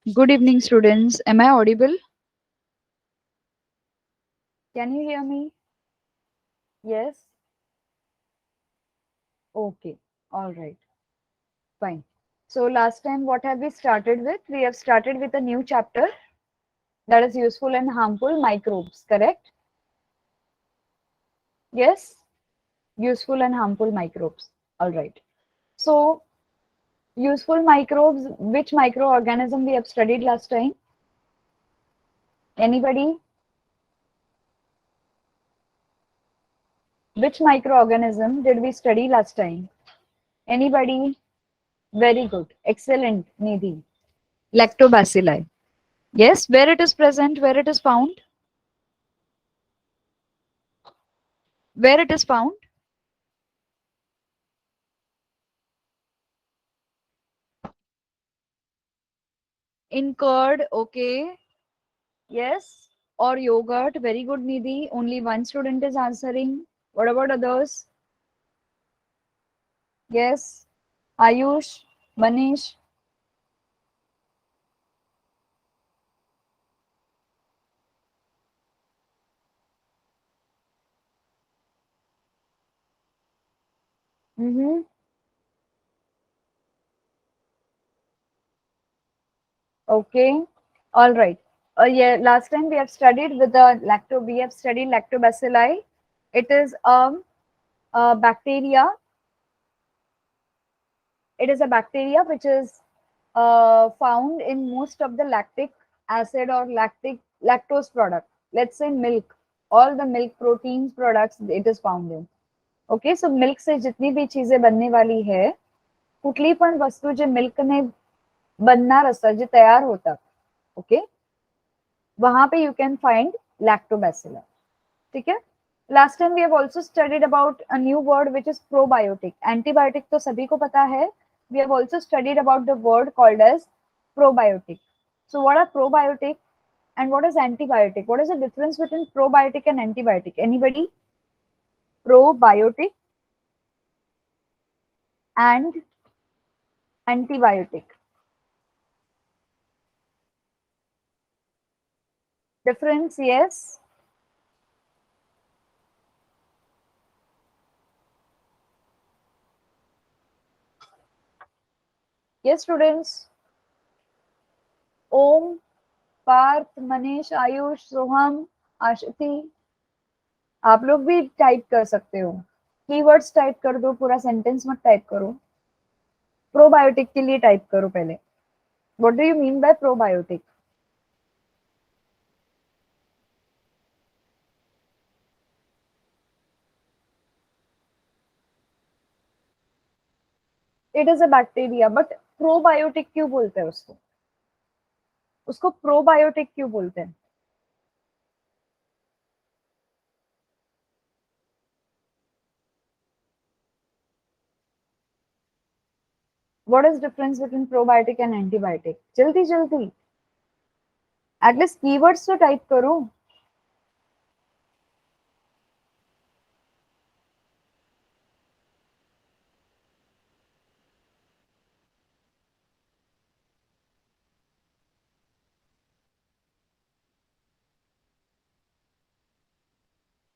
Good evening, students. Am I audible? Can you hear me? Yes? Okay. All right. Fine. So, last time, what have we started with? We have started with a new chapter that is useful and harmful microbes, correct? Yes? Useful and harmful microbes. All right. So, useful microbes, which microorganism we have studied last time? Anybody? Which microorganism did we study last time? Anybody? Very good. Excellent, Nidhi. Lactobacilli. Yes, where it is present, where it is found, where it is found. In curd, okay. Yes. Or yogurt, very good, Nidhi. Only one student is answering. What about others? Yes. Ayush, Manish. Mm-hmm. Okay. All right. Yeah, last time we have studied with the we have studied lactobacilli. It is a bacteria. It is a bacteria which is found in most of the lactic acid or lactose product. Let's say milk, all the milk proteins products it is found in. Okay, so milk से जितनी भी चीजें बनने वाली है, कुठली पण वस्तू जे मिल्क ने बनणार असतात, जे तयार होतात, ओके, वहां पे यू कैन फाइंड लैक्टोबैसिलस. ठीक है. Last time we have also studied about a new word which is probiotic. Antibiotic तो सभी को पता है. We have also studied about the word called as probiotic. So what are probiotic and what is antibiotic? What is the difference between probiotic and antibiotic? Anybody? Probiotic and antibiotic. Difference, yes. Yes, students. Om, Parth, Manish, Ayush, Soham, Ashati, आप लोग भी type कर सकते हो. Keywords type कर दो, पूरा sentence मत टाइप करो. प्रोबायोटिक के लिए टाइप करो पहले. What do you mean by probiotic? It is a bacteria, but probiotic क्यों बोलते हैं उसको? उसको प्रोबायोटिक क्यों बोलते हैं? What is difference between probiotic and antibiotic? जल्दी जल्दी, एटलीस्ट कीवर्ड्स तो टाइप करो.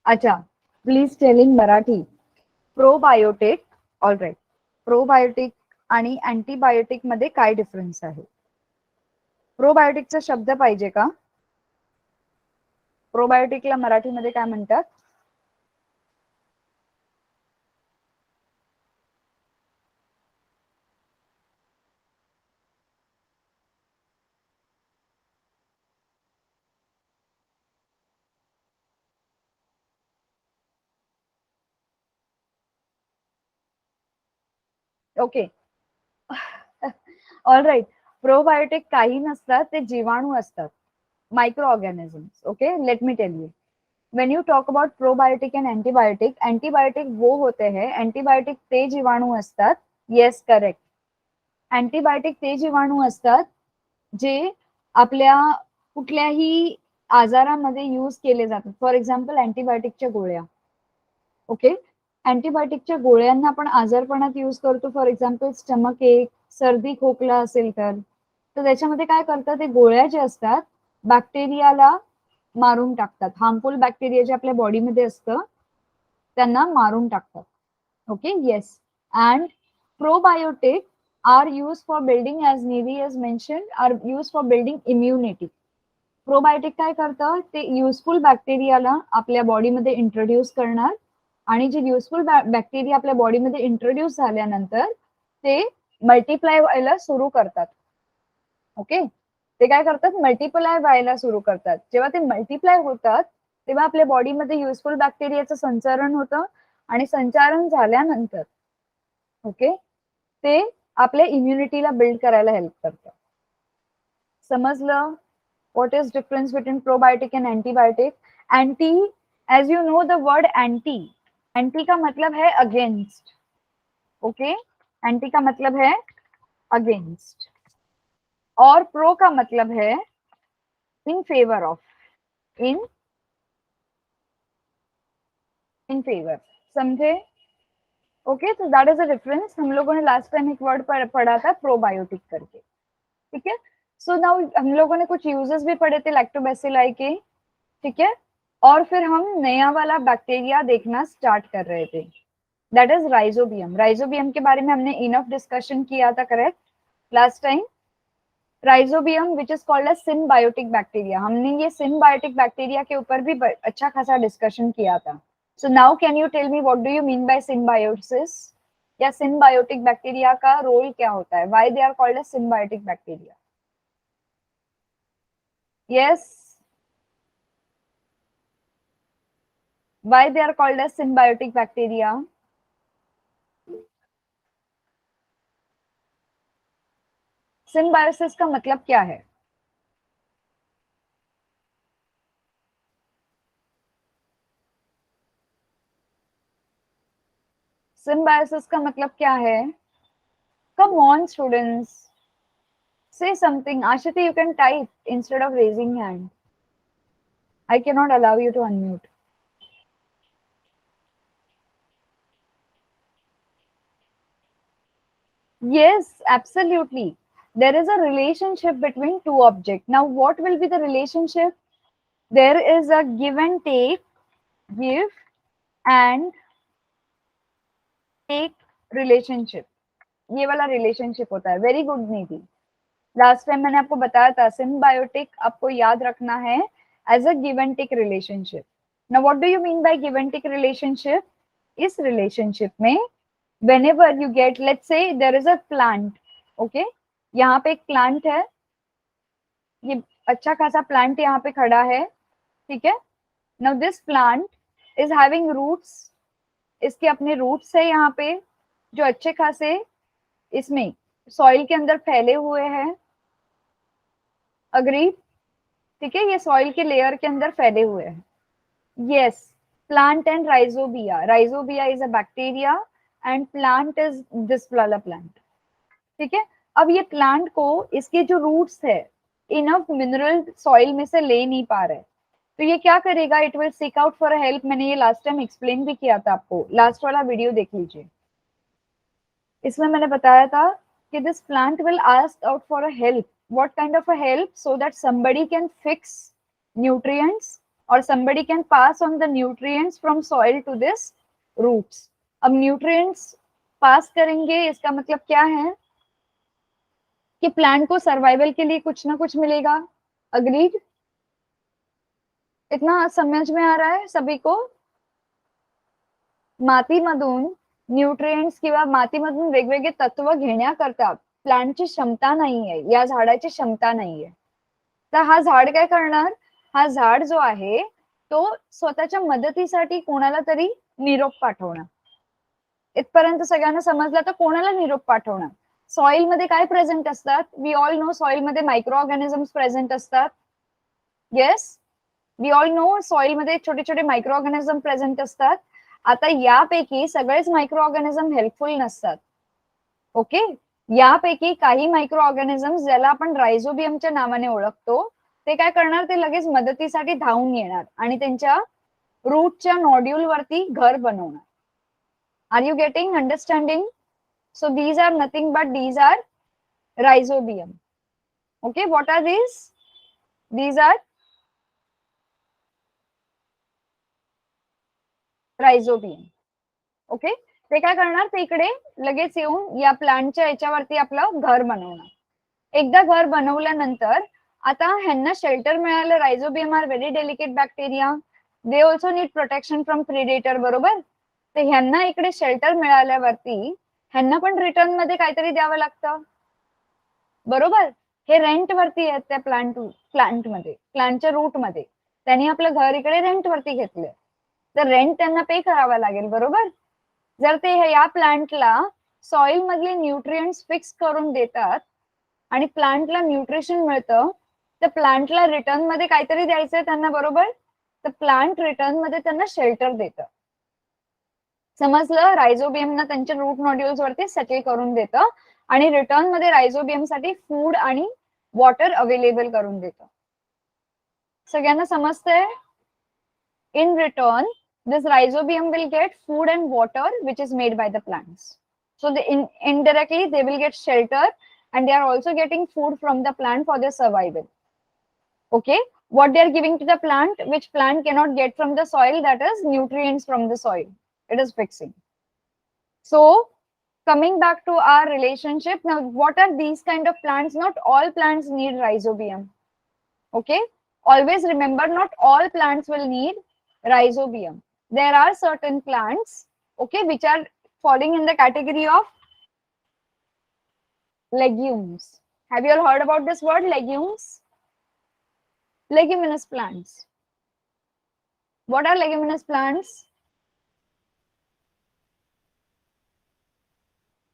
अच्छा, please tell in Marathi. Probiotic, all right. Probiotic आणि अँटीबायोटिक मध्ये काय डिफरन्स आहे? प्रोबायोटिकचा शब्द पाहिजे का? प्रोबायोटिकला मराठीमध्ये काय म्हणतात? ओके. All right. प्रोबायोटिक काही नसतात, ते जीवाणू असतात. Micro organisms. Okay, let me tell you. When you talk about probiotic and antibiotic, antibiotic वो होते हैं, एंटीबायोटिक ते जीवाणू असतात. Yes, correct. अँटीबायोटिक ते जीवाणू असतात जे आपल्या कुठल्याही आजारामध्ये यूज केले जातात. फॉर एक्झाम्पल अँटीबायोटिकच्या गोळ्या. ओके. अँटीबायोटिकच्या गोळ्यांना आपण आजारपणात यूज करतो. फॉर एक्झाम्पल स्टमक एक, सर्दी खोकला असेल तर. तर त्याच्यामध्ये काय करतात, ते गोळ्या जे असतात बॅक्टेरियाला मारून टाकतात. हार्मफुल बॅक्टेरिया जे आपल्या बॉडीमध्ये असतं त्यांना मारून टाकतात. Okay, yes. And probiotic are use for building, as Nidhi has mentioned, are use for building immunity. Probiotic काय करतं, ते युजफुल बॅक्टेरियाला आपल्या बॉडीमध्ये इंट्रोड्यूस करणार आणि जे युजफुल बॅक्टेरिया आपल्या बॉडीमध्ये इंट्रोड्यूस झाल्यानंतर ते मल्टिप्लाय व्हायला सुरू करतात. ओके, ते काय करतात, मल्टिप्लाय व्हायला सुरू करतात. जेव्हा ते मल्टिप्लाय होतात तेव्हा आपल्या बॉडीमध्ये युजफुल बॅक्टेरियाचं संचारण होतं आणि संचारण झाल्यानंतर ओके ते आपल्या इम्युनिटीला बिल्ड करायला हेल्प करतं. समजलं? What is difference between probiotic and antibiotic? Anti, as you know the word anti, anti का मतलब है against. Okay, anti का मतलब है against. और pro का मतलब है in favor of. in favor. समझे? ओके, तो दैट इज अ डिफरेंस. हम लोगों ने लास्ट टाइम एक वर्ड पढ़ा था प्रोबायोटिक करके. ठीक है, सो नाउ हम लोगों ने कुछ यूजेस भी पढ़े थे लैक्टोबैसिलाई के. ठीक है, और फिर हम नया वाला बैक्टीरिया देखना स्टार्ट कर रहे थे, दैट इज राइजोबियम. राइजोबियम के बारे में हमने इनफ डिस्कशन किया था, correct, last time. Rhizobium which is called as symbiotic bacteria. हमने ये सिम्बायोटिक बैक्टीरिया के ऊपर भी अच्छा खासा डिस्कशन किया था. So now can you tell me what do you mean by symbiosis, या सिम्बायोटिक बैक्टीरिया का रोल क्या होता है, why they are called as symbiotic bacteria? yes, why they are called as symbiotic bacteria? Symbiosis का मतलब क्या है? Symbiosis का मतलब क्या है? Come on students, say something. Ashati, you can type instead of raising hand. I cannot allow you to unmute. Yes, absolutely. There is a relationship between two objects. Now, what will be the relationship? There is a give and take, give and take relationship. ये वाला relationship होता है. Very good Nidhi. Last time मैंने आपको बताया था symbiotic आपको याद रखना है as a give and take relationship. Now what do you mean by give and take relationship? इस रिलेशनशिप में whenever you get, let's say there is a plant, okay, यहाँ पे एक प्लांट है, ये अच्छा खासा प्लांट यहाँ पे खड़ा है. ठीक है, now this plant is having roots. इसके अपने रूट्स है यहाँ पे जो अच्छे खासे इसमें सॉइल के अंदर फैले हुए हैं. अग्री? ठीक है, ये सॉइल के लेयर के अंदर फैले हुए हैं. Yes, plant and rhizobia. Rhizobia is a bacteria and plant is this वाला प्लांट. ठीक है, अब ये प्लांट को इसके जो रूट्स है इनफ मिनरल सॉइल में से ले नहीं पा रहे, तो ये क्या करेगा? It will seek out for help. मैंने ये लास्ट टाइम एक्सप्लेन भी किया था आपको, लास्ट वाला वीडियो देख लीजिए. इसमें मैंने बताया था कि this plant will ask out for a help. what kind of a help? So that somebody can fix nutrients or somebody can pass on the nutrients from soil to this roots. अब nutrients pass करेंगे इसका मतलब क्या है कि plant को survival के लिए कुछ ना कुछ मिलेगा. अग्रीड? इतना समझ में आ रहा है सभी को? मातीमधून न्यूट्रिएंट्स किंवा मातीमधून वेगवेगळे तत्व घेण्याकरता प्लांटची क्षमता नाहीये, या झाडाची क्षमता नाहीये. तर हा झाड काय करणार? हा झाड जो आहे तो स्वतःच्या मदतीसाठी कोणाला तरी निरोप पाठवणार. इथपर्यंत सगळ्यांना समजलं? तर कोणाला निरोप पाठवणार? सॉइल मध्ये काय प्रेझेंट असतात? वी ऑल नो सॉइल मध्ये मायक्रो ऑर्गॅनिझम्स प्रेझेंट असतात. Yes, we all know soil मध्ये छोटे छोटे मायक्रो ऑर्गॅनिझम प्रेझेंट असतात. आता यापैकी सगळेच मायक्रो ऑर्गॅनिझम हेल्पफुल नसतात. ओके, यापैकी काही मायक्रो ऑर्गॅनिझम्स ज्याला आपण रायझोबियमच्या नावाने ओळखतो ते काय करणार? ते लगेच मदतीसाठी धावून येणार आणि त्यांच्या रूटच्या नॉड्यूल वरती घर बनवणार. Are you getting, understanding? So these are nothing but these are rhizobium. Okay, what are these? These are rhizobium. Okay, ते काय करणार, ते इकडे लगेच येऊन या प्लांटच्या याच्यावरती आपलं घर बनवणार. एकदा घर बनवल्यानंतर आता ह्यांना शेल्टर मिळालं. Rhizobium are very delicate bacteria, they also need protection from predator, बरोबर. तर ह्यांना इकडे शेल्टर मिळाल्यावरती ह्यांना पण रिटर्न मध्ये काहीतरी द्यावं लागतं, बरोबर. हे रेंट वरती आहेत त्या प्लांटमध्ये, प्लांटच्या रूट मध्ये. त्यांनी आपलं घर इकडे रेंट वरती घेतलंय, तर रेंट त्यांना पे करावा लागेल, बरोबर. जर ते या प्लांटला सॉइल मधले न्यूट्रिएंट्स फिक्स करून देतात आणि प्लांटला न्यूट्रिशन मिळतं, तर प्लांटला रिटर्न मध्ये काहीतरी द्यायचंय त्यांना, बरोबर. तर प्लांट रिटर्न मध्ये त्यांना शेल्टर देतं. समजलं, रायझोबियमना त्यांच्या रूट नॉड्यूल्स वरती सेटल करून देतं आणि रिटर्न मध्ये रायझोबियम साठी फूड आणि वॉटर अवेलेबल करून देतं. सगळ्यांना समजतंय? In return, this rhizobium will get food and water which is made by the plants. So indirectly they will get shelter and they are also getting food from the plant for their survival. Okay, what they are giving to the plant which plant cannot get from the soil, that is nutrients from the soil, it is fixing. So coming back to our relationship, now what are these kind of plants? Not all plants need rhizobium. Okay, always remember, not all plants will need rhizobium. There are certain plants, okay, which are falling in the category of legumes. Have you all heard about this word, legumes? Leguminous plants. What are leguminous plants?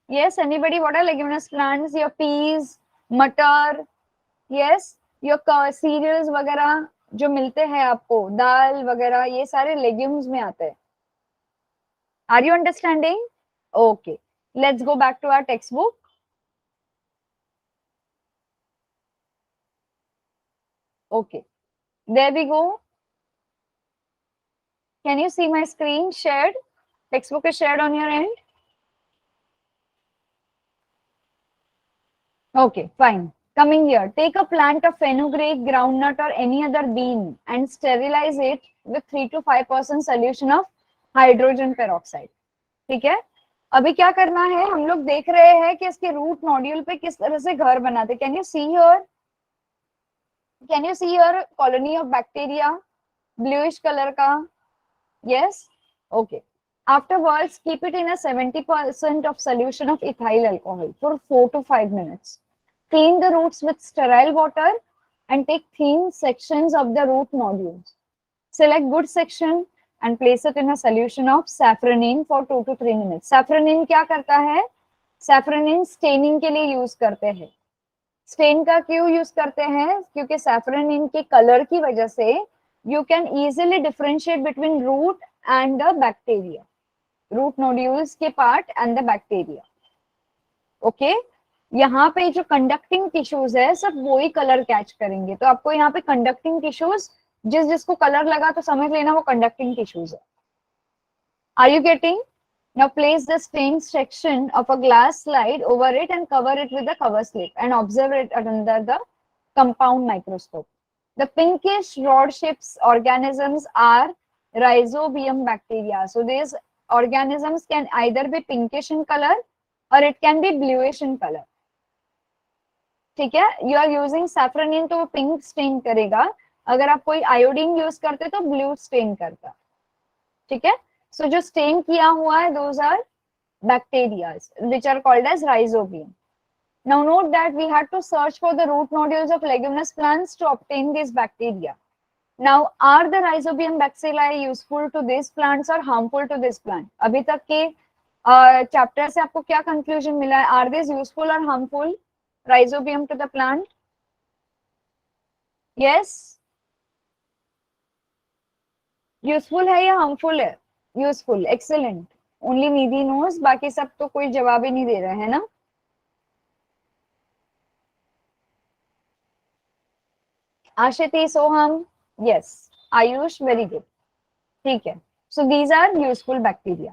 Yes, anybody? What are leguminous plants? Your peas, मटर, yes, your cereals वगैरह जो मिलते हैं आपको, दाल वगैरह, ये सारे legumes में आते हैं. Are you understanding? Okay, let's go back to our textbook. Okay, there we go. Can you see my screen shared? Textbook is shared on your end? Okay, fine. Coming here, take a plant of fenugreek, groundnut or any other bean and sterilize it with 3 to 5% solution of hydrogen peroxide. ठीक है, अभी क्या करना है, हम लोग देख रहे हैं कि इसके रूट नोड्यूल पे किस तरह से घर बनाते. Can you see here? Can you see here colony of bacteria, bluish colour का? Yes, okay. Afterwards, keep it in a 70% of solution of ethyl alcohol for 4 to 5 minutes. Clean the roots with sterile water and take thin sections of the root nodules. Select good section and place it in a solution of safranin for 2 to 3 minutes. Safranin क्या करता है? Safranin staining के लिए use करते हैं. Stand का क्यों use करते हैं? क्योंकि सैफरनिन के कलर की वजह से you can easily differentiate between root and the bacteria, root nodules के part and the bacteria. Okay, यहाँ पे जो conducting tissues है सब वही कलर कैच करेंगे. तो आपको यहाँ पे conducting tissues, जिसको कलर लगा तो समझ लेना वो conducting tissues है. Are you getting? Now place the stained section of a glass slide over it and cover it with a cover slip and observe it under the compound microscope. The pinkish rod-shaped organisms are rhizobium bacteria. So these organisms can either be pinkish in color or it can be bluish in color. ठीक है, you are using saffronin तो वो pink stain करेगा. अगर आप कोई iodine use करते तो blue stain करता. ठीक है, so जो stain किया हुआ है those are bacteria which are called as rhizobium. Now note that we had to search for the root nodules of leguminous plants to obtain these bacteria. Now, are the rhizobium bacilli useful to these plants or harmful to this plant? अभी तक के chapter से आपको क्या conclusion मिला है? Are these useful or harmful, rhizobium to the plant? Yes, useful है या harmful है? Useful, excellent. Only Nidhi knows, बाकी सब तो कोई जवाब ही नहीं दे रहे हैं ना. Ashiti, Soham, yes. Ayush, very good. ठीक है. So these are useful bacteria.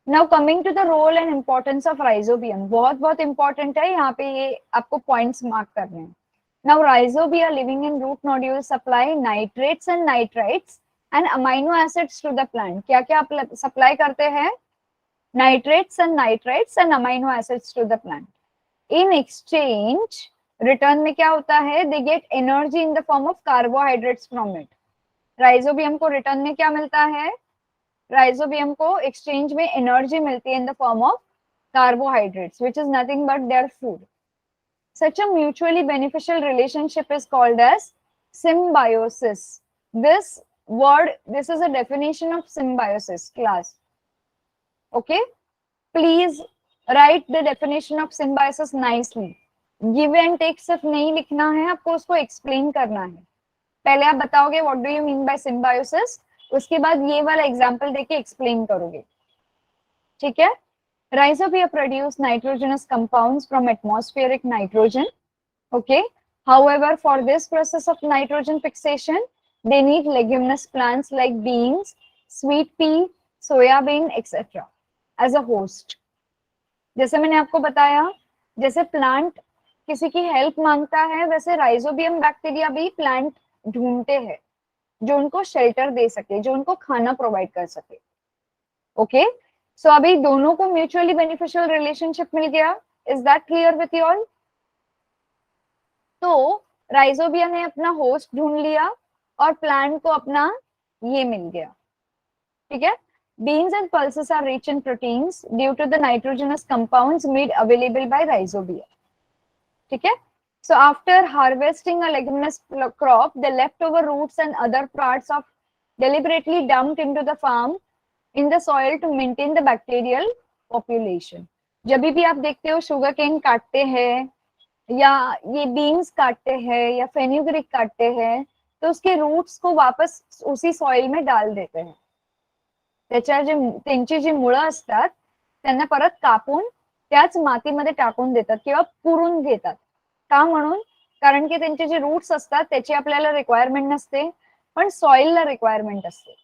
Now coming to the role and importance of rhizobium, बहुत important है. यहाँ पे ये आपको points mark करने हैं. Now rhizobia living in root nodules supply nitrates and nitrites and amino acids to the plant. क्या क्या सप्लाई करते हैं? Nitrates and nitrites and amino acids to the plant. In exchange, return में क्या होता है? They get energy in the form of carbohydrates from it. Rhizobium को return में क्या मिलता है? राइजोबियम को एक्सचेंज में एनर्जी मिलती है in the form of carbohydrates, which is nothing but their food. Such a mutually beneficial relationship is called as symbiosis. This word, this is a definition of symbiosis class. Okay, please write the definition of symbiosis nicely. Give and take सिर्फ नहीं लिखना है, आपको उसको explain करना है. पहले आप बताओगे what do you mean by symbiosis, उसके बाद ये वाला एग्जांपल देके एक्सप्लेन करोगे. ठीक है. Rhizobia produce nitrogenous compounds from atmospheric nitrogen. Okay. However, for this process of nitrogen fixation, they need leguminous plants like beans, sweet pea, soyabean, etc. as a host. जैसे मैंने आपको बताया, जैसे प्लांट किसी की हेल्प मांगता है, वैसे राइजोबियम बैक्टीरिया भी प्लांट ढूंढते हैं जो उनको शेल्टर दे सके, जो उनको खाना प्रोवाइड कर सके. ओके. सो अभी दोनों को म्यूचुअली बेनिफिशियल रिलेशनशिप मिल गया. Is that clear with you all? तो राइजोबिया ने अपना होस्ट ढूंढ लिया और प्लांट को अपना ये मिल गया. ठीक है. Beans and pulses are rich in proteins due to the nitrogenous compounds made available by rhizobia. ठीक है. So after harvesting a leguminous crop, the leftover roots and other parts of deliberately dumped into the farm in the soil to maintain the bacterial population. जब भी आप देखते हो sugar cane काटते हैं या ये बीन्स काटते हैं या फेन्यूग्रिक काटते हैं, तो उसके रूट्स को वापस उसी सॉइल में डाल देते हैं. त्याच्या त्यांची जी मुळं असतात त्यांना परत कापून त्याच मातीमध्ये टाकून देतात किंवा पुरून घेतात. का म्हणून? कारण की त्यांचे जे रूट्स असतात त्याची आपल्याला रिक्वायरमेंट नसते, पण सॉइलला रिक्वायरमेंट असते,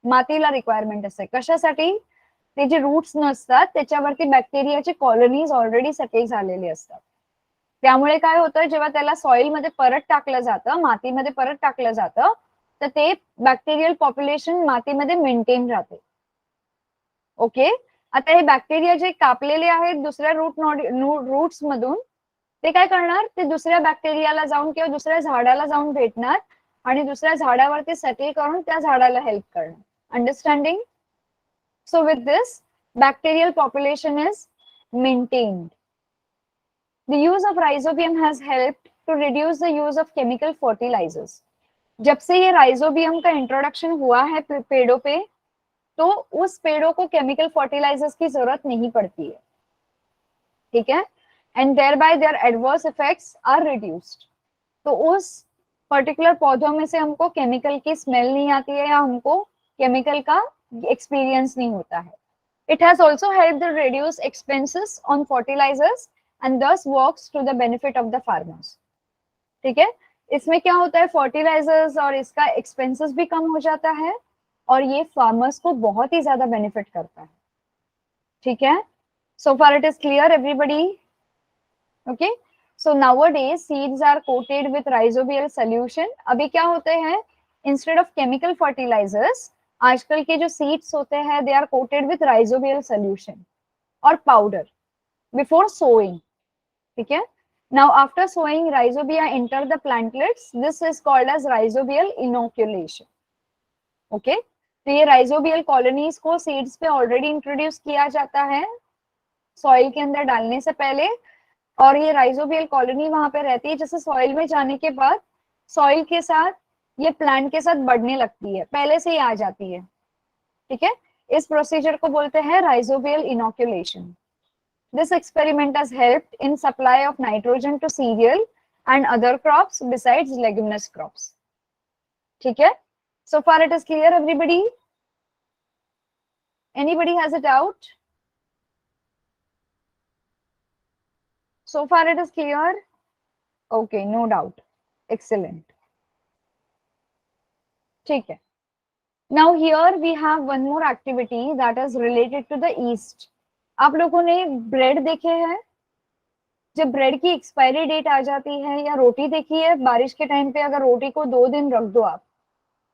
मातीला रिक्वायरमेंट असते. कशासाठी? ते जे रूट्स नसतात त्याच्यावरती बॅक्टेरियाचे कॉलनीज ऑलरेडी सेटल झालेले असतात. त्यामुळे काय होतं, जेव्हा त्याला सॉइल मध्ये परत टाकलं जातं, मातीमध्ये परत टाकलं जातं, तर ते बॅक्टेरियल पॉप्युलेशन मातीमध्ये मेंटेन राहते. ओके. आता हे बॅक्टेरिया जे कापलेले आहेत दुसऱ्या रूट्स मधून, ते काय करणार? ते दुसऱ्या बॅक्टेरियाला जाऊन किंवा दुसऱ्या झाडाला जाऊन भेटणार आणि दुसऱ्या झाडावरती सेटल करून त्या झाडाला हेल्प करणार. Understanding? So with this bacterial population is maintained. The use of rhizobium has helped to reduce the use of chemical fertilizers. जब से ये राइजोबियम का इंट्रोडक्शन हुआ है पेड़ों पे, तो उस पेड़ों को केमिकल फर्टिलाइजर्स की जरूरत नहीं पड़ती है. ठीक है. And thereby their adverse effects are reduced. तो उस पर्टिकुलर पौधों में से हमको केमिकल की स्मेल नहीं आती है या हमको केमिकल का एक्सपीरियंस नहीं होता है. It has also helped to reduce expenses on fertilizers and thus works to the benefit of the farmers. ठीक है. इसमें क्या होता है, फर्टिलाइजर्स और इसका एक्सपेंसेस भी कम हो जाता है और ये फार्मर्स को बहुत ही ज्यादा बेनिफिट करता है. ठीक है. So far it is clear everybody? Okay. So nowadays seeds are coated with rhizobial solution. अभी क्या होते हैं, instead of chemical fertilizers, आजकल के जो सीड्स होते हैं they are coated with rhizobial solution और पाउडर बिफोर सोइंग. ठीक है. Now after sowing rhizobia enter the plantlets. This is called as rhizobial inoculation. Okay. तो ये राइजोबियल कॉलोनीज को सीड्स पे ऑलरेडी इंट्रोड्यूस किया जाता है सॉइल के अंदर डालने से पहले, और ये राइजोबियल कॉलोनी वहां पे रहती है. जैसे सॉइल में जाने के बाद सॉइल के साथ ये प्लांट के साथ बढ़ने लगती है, पहले से ही आ जाती है. ठीक है. इस प्रोसीजर को बोलते हैं rhizobial inoculation. This experiment has helped in supply of nitrogen to cereal and other crops besides leguminous crops. ठीक है. So far it is clear everybody? Anybody has a doubt? So far it is clear? Okay, no doubt. Excellent. ठीक है. Now here we have one more activity that is related to the yeast. आप लोगों ने bread देखे हैं? जब bread की expiry date आ जाती है, या रोटी देखिए बारिश के टाइम पे अगर रोटी को 2 दिन रख दो आप,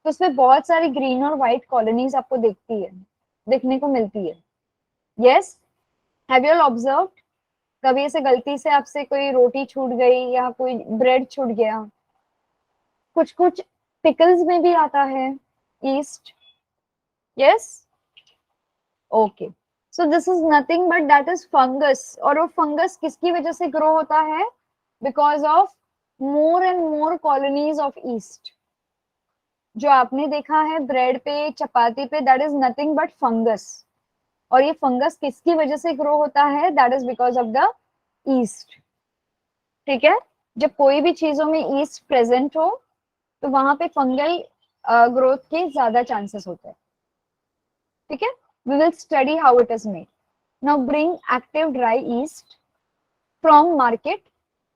तो उसमें बहुत सारी ग्रीन और व्हाइट कॉलोनीज आपको दिखने को मिलती है। Yes, have you all observed? कभी ऐसे गलती से आपसे कोई रोटी छूट गई या कोई ब्रेड छूट गया? कुछ कुछ पिकल्स में भी आता है east. Yes, okay. So this is nothing but that is fungus. और वो फंगस किसकी वजह से ग्रो होता है? Because of more and more colonies of east. जो आपने देखा है ब्रेड पे, चपाती पे, that is nothing but fungus. और ये फंगस किसकी वजह से ग्रो होता है? That is because of the east. ठीक है, जब कोई भी चीजों में ईस्ट प्रेजेंट हो तो वहां पे फंगल ग्रोथ के ज्यादा चांसेस होते हैं। ठीक है, we will study how it is made. Now bring active dry yeast from market.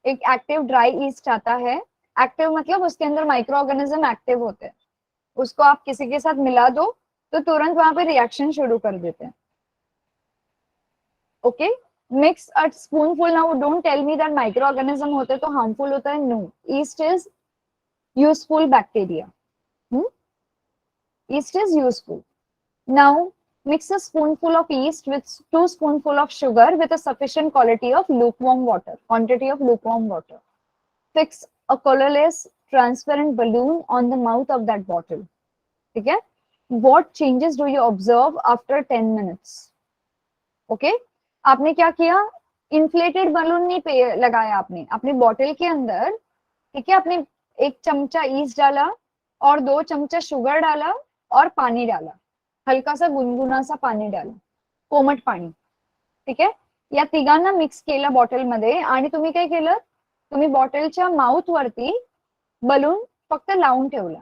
एक एक्टिव ड्राई ईस्ट आता है। एक्टिव मतलब उसके अंदर माइक्रो ऑर्गेनिज्म एक्टिव होते हैं। उसको आप किसी के साथ मिला दो तो तुरंत वहां पे रिएक्शन शुरू कर देते हैं। Okay, mix a spoonful. Now don't tell me that micro organism होते तो हार्मफुल होता है। No, yeast is useful bacteria. Yeast is useful. Now mix a spoonful of yeast with 2 spoonful of sugar with a sufficient quantity of lukewarm water. Fix a colorless transparent balloon on the mouth of that bottle. ठीक है? What changes do you observe after 10 minutes? Okay? आपने क्या किया? Inflated balloon नहीं लगाया आपने अपनी bottle के अंदर। ठीक है, आपने 1 चमचा ईस्ट डाला और 2 चमचा शुगर डाला और पानी डाला, हल्का सा गुनगुना सा पानी डाला, कोमट पाणी. ठीक आहे, या तिघांना मिक्स केलं बॉटल मध्ये आणि तुम्ही काय केलं, तुम्ही बॉटलच्या माउथ वरती बलून फक्त लावून ठेवला.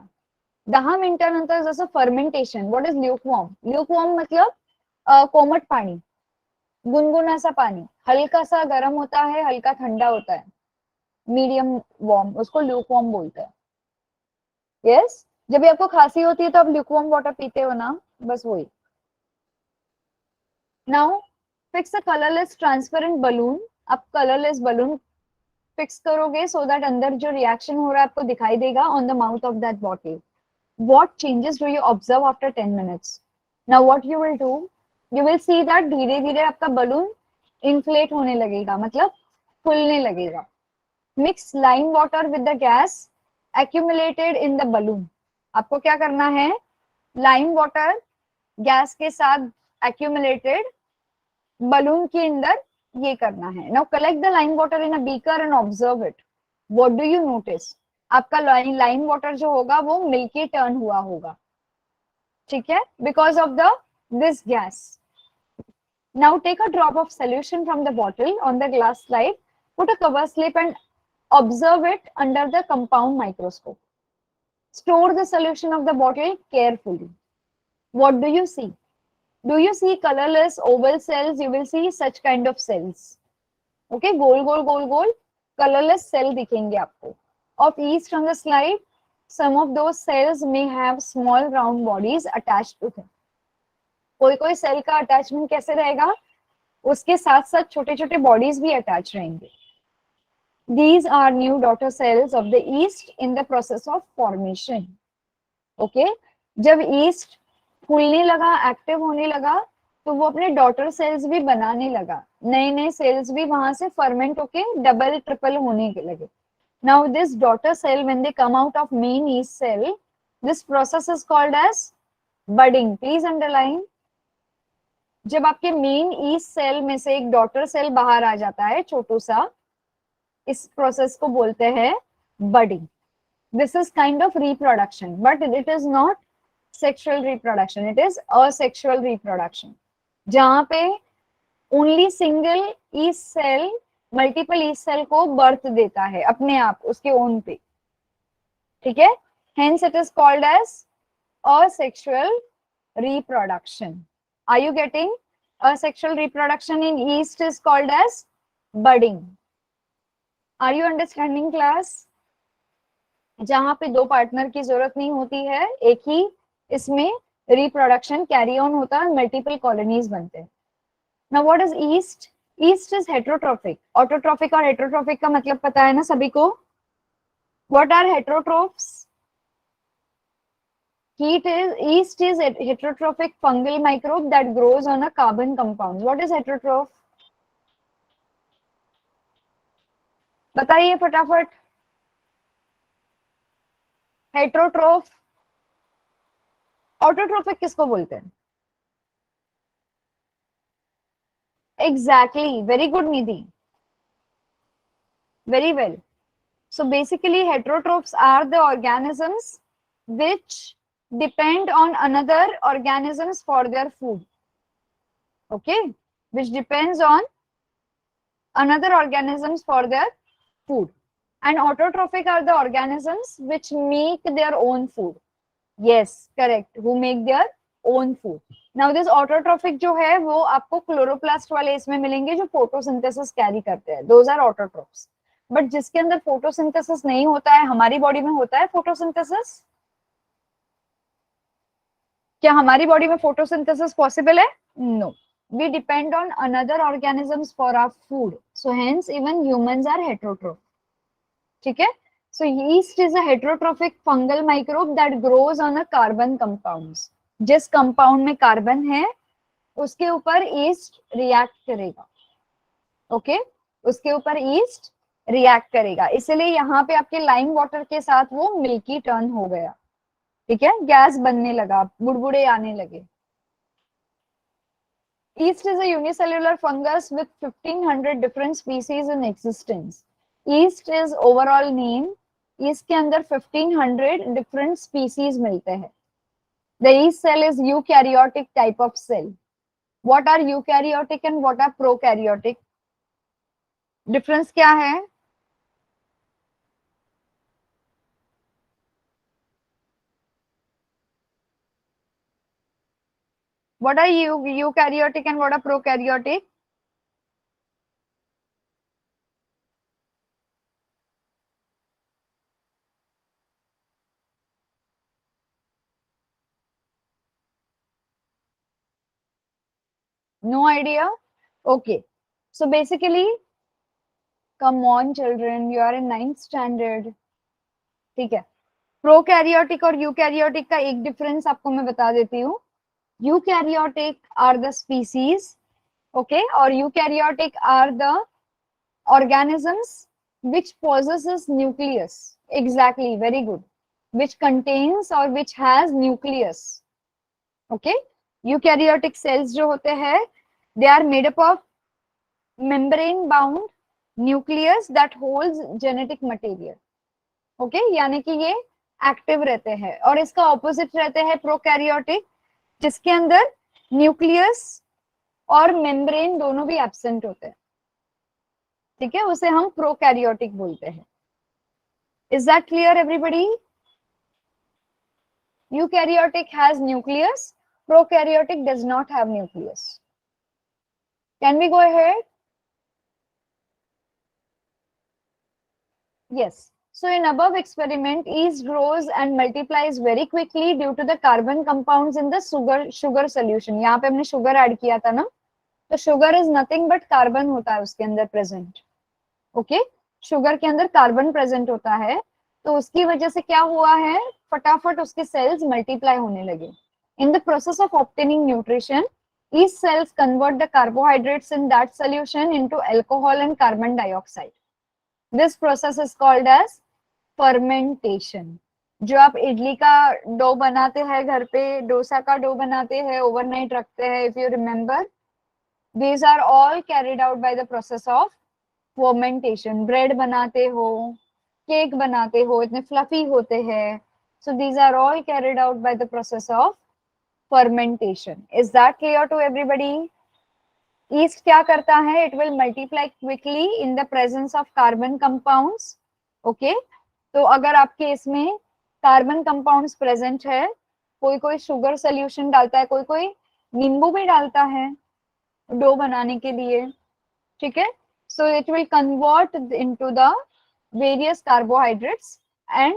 10 मिनिटानंतर जसं fermentation, what is lukewarm, lukewarm मतलब कोमट पानी, गुनगुना सा पानी, हल्का सा गर्म होता है, हल्का ठंडा होता है, मीडियम वार्म, उसको ल्यूकवॉर्म बोलते हैं. यस, जब भी आपको खांसी होती है तो आप ल्यूकवॉर्म वाटर पीते हो ना, बस वही. Now fix a colourless transparent balloon. आप कलरलेस बलून फिक्स करोगे सो दैट अंदर जो रिएक्शन हो रहा है आपको दिखाई देगा on the mouth of that bottle. What changes do you observe after 10 minutes? Now what you will do, you will see that धीरे धीरे आपका बलून इन्फ्लेट होने लगेगा, मतलब फूलने लगेगा. Mix lime water with the gas accumulated in the balloon. आपको क्या करना है, लाइम वाटर गैस के साथ accumulated बलून के अंदर ये करना है. Now collect the lime water in a beaker and observe it. What do you notice? आपका लाइम वाटर जो होगा वो मिल्की टर्न हुआ होगा. ठीक है, because of the this gas. Now take a drop of solution from the bottle on the glass slide, put a cover slip and observe it under the compound microscope. Store the solution of the bottle carefully. What do you see? Do you see colorless oval cells? You will see such kind of cells. Okay, goal goal goal goal colorless cell दिखेंगे आपको. Of yeast on the slide, some of those cells may have small round bodies attached to them. कोई कोई cell का attachment कैसे रहेगा, उसके साथ साथ छोटे छोटे बॉडीज भी अटैच रहेंगे. These are new daughter cells of the yeast in the process of formation. Okay, जब yeast फूलने लगा, एक्टिव होने लगा, तो वो अपने डॉटर सेल्स भी बनाने लगा, नए नए सेल्स भी वहां से फर्मेंट होके डबल ट्रिपल होने लगे. Now this daughter cell, when they come out of main yeast cell, this process is called as budding. Please underline. जब आपके मेन ईस्ट सेल में से एक डॉटर सेल बाहर आ जाता है छोटू सा, इस प्रोसेस को बोलते हैं budding. This is kind of reproduction, but it is not sexual reproduction, it is asexual reproduction, जहां पे only single yeast cell multiple yeast cell को बर्थ देता है अपने आप उसके ओन पे. ठीक है, hence it is called as asexual reproduction. Are you getting? Asexual reproduction in yeast is called as budding. Are you understanding class? जहां पे दो पार्टनर की जरूरत नहीं होती है, एक ही इसमें रिप्रोडक्शन कैरी ऑन होता है, मल्टीपल कॉलोनीज बनते हैं. Now what is yeast? Yeast is heterotrophic. Autotrophic और हेट्रोट्रॉफिक का मतलब पता है ना सभी को. What are heterotrophs? Yeast is a heterotrophic fungal microbe that grows on a carbon compound. What is heterotroph? बताइए फटाफट. हेट्रोट्रोफ. ऑटोट्रोफिक किसको बोलते हैं? Exactly, very good Nidhi, very well. So basically heterotrophs are the organisms which depend on another organisms for their food. Okay, which depends on another organisms for their food. And autotrophic are the organisms which make their own food. Yes, correct, who make their own food. Now this autotrophic जो है वो आपको chloroplast वाले इसमें मिलेंगे जो photosynthesis carry करते हैं. Those are autotrophs. बट जिसके अंदर फोटोसिंथेसिस नहीं होता है, हमारी बॉडी में होता है फोटोसिंथेसिस. क्या हमारी बॉडी में फोटोसिंथेसिस पॉसिबल है? No. We depend on another organisms for our food, so hence even humans are heterotroph. ठीक है. So yeast is a heterotrophic fungal microbe that grows on a carbon compounds. जिस compound में carbon है उसके ऊपर east react करेगा. Okay, उसके ऊपर ईस्ट रिएक्ट करेगा, इसलिए यहाँ पे आपके लाइम वाटर के साथ वो मिल्की टर्न हो गया. ठीक है, गैस बनने लगा, बुड़बुड़े आने लगे. Yeast is a unicellular fungus with 1500 different species in existence. Yeast is overall name. yeast के अंदर 1500 different species मिलते हैं. The yeast cell is eukaryotic type of cell. What are eukaryotic and what are prokaryotic? Difference क्या है? What are eukaryotic and what are prokaryotic? No idea? Okay. So basically, come on children, you are in 9th standard. ठीक है. Prokaryotic और eukaryotic का एक difference आपको मैं बता देती हूँ. Eukaryotic are the species, okay, और eukaryotic are the organisms which possesses nucleus. Exactly, very good. Which contains or which has nucleus. Okay, eukaryotic cells जो होते हैं they are made up of membrane bound nucleus that holds genetic material. Okay, यानी कि ये active रहते हैं. और इसका ऑपोजिट रहते हैं प्रोकैरियोटिक, जिसके अंदर न्यूक्लियस और मेम्ब्रेन दोनों भी एब्सेंट होते हैं. ठीक है, उसे हम प्रोकैरियोटिक बोलते हैं. Is that clear everybody? Eukaryotic has nucleus, prokaryotic does not have nucleus. Can we go ahead? yes. So in above experiment, yeast grows and multiplies very quickly due to the carbon compounds in the sugar solution. यहाँ पे हमने sugar add किया था ना, तो sugar is nothing but carbon होता है उसके अंदर present. Okay, sugar के अंदर carbon present होता है, तो उसकी वजह से क्या हुआ है, फटाफट उसके cells multiply होने लगे. In the process of obtaining nutrition, yeast cells convert the carbohydrates in that solution into alcohol and carbon dioxide. This process is called as fermentation. जो आप इडली का डो बनाते हैं घर पे, डोसा का डो बनाते हैं, ओवरनाइट रखते हैं, if you remember, these are all carried out by the process of fermentation. Bread बनाते हो, केक बनाते हो, इतने फ्लफी होते हैं, so these are all carried out by the process of fermentation. Is that clear to everybody? Yeast क्या करता है? It will multiply quickly in the presence of carbon compounds. Okay, तो अगर आपके इसमें कार्बन कंपाउंड्स प्रेजेंट है, कोई कोई शुगर सोल्यूशन डालता है, कोई कोई नींबू भी डालता है डो बनाने के लिए. ठीक है, so it will convert into the various carbohydrates and